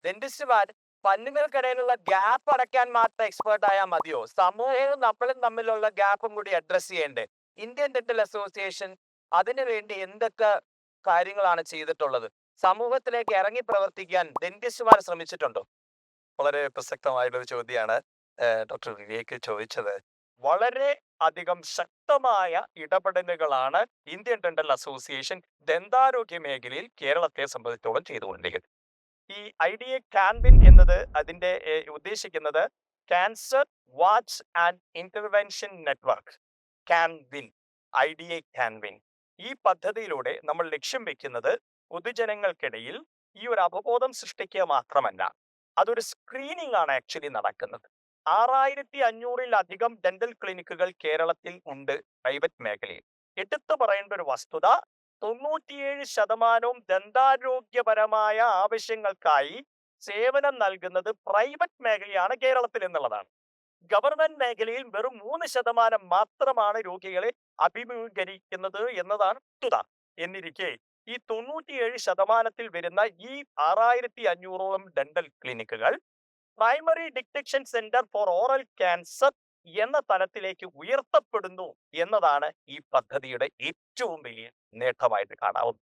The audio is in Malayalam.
ഡെന്റിസ്റ്റുമാർ പല്ലുകൾക്കിടയിലുള്ള ഗ്യാപ്പ് അടയ്ക്കാൻ മാത്രം എക്സ്പേർട്ട് ആയാൽ മതിയോ? സമൂഹവും നമ്മളും തമ്മിലുള്ള ഗ്യാപ്പും കൂടി അഡ്രസ് ചെയ്യേണ്ടേ? ഇന്ത്യൻ ഡെന്റൽ അസോസിയേഷൻ അതിനു വേണ്ടി എന്തൊക്കെ കാര്യങ്ങളാണ് ചെയ്തിട്ടുള്ളത്? സമൂഹത്തിലേക്ക് ഇറങ്ങി പ്രവർത്തിക്കാൻ ഡെന്റിസ്റ്റുമാർ ശ്രമിച്ചിട്ടുണ്ടോ? വളരെ പ്രസക്തമായിട്ടുള്ള ചോദ്യമാണ് ഡോക്ടർ വിവേക് ചോദിച്ചത്. വളരെ അധികം ശക്തമായ ഇടപെടലുകളാണ് ഇന്ത്യൻ ഡെന്റൽ അസോസിയേഷൻ ദന്താരോഗ്യ മേഖലയിൽ കേരളത്തെ സംബന്ധിച്ചോളം ചെയ്തുകൊണ്ടിരിക്കുന്നത്. ഈ IDA ക്യാൻവിൻ എന്നത് അതിന്റെ ഉദ്ദേശിക്കുന്നത് cancer watch and intervention network, canwin, IDA canwin. ഈ പദ്ധതിയിലൂടെ നമ്മൾ ലക്ഷ്യം വെക്കുന്നത് പൊതുജനങ്ങൾക്കിടയിൽ ഈ ഒരു അവബോധം സൃഷ്ടിക്കുക മാത്രമല്ല, അതൊരു സ്ക്രീനിങ് ആണ് ആക്ച്വലി നടക്കുന്നത്. 6500-ലധികം ഡെന്റൽ ക്ലിനിക്കുകൾ കേരളത്തിൽ ഉണ്ട് പ്രൈവറ്റ് മേഖലയിൽ. എടുത്തു പറയേണ്ട ഒരു വസ്തുത, 97% ദന്താരോഗ്യപരമായ ആവശ്യങ്ങൾക്കായി സേവനം നൽകുന്നത് പ്രൈവറ്റ് മേഖലയാണ് കേരളത്തിൽ എന്നുള്ളതാണ്. ഗവൺമെന്റ് മേഖലയിൽ വെറും 3% മാത്രമാണ് രോഗികളെ അഭിമുഖീകരിക്കുന്നത് എന്നതാണ് വസ്തുത. എന്നിരിക്കെ ഈ 97% വരുന്ന ഈ 6500ഓളം ഡെന്റൽ ക്ലിനിക്കുകൾ primary detection centre for oral cancer എന്ന തലത്തിലേക്ക് ഉയർത്തപ്പെടുന്നു എന്നതാണ് ഈ പദ്ധതിയുടെ ഏറ്റവും വലിയ നേട്ടമായിട്ട് കാണാവുന്നത്.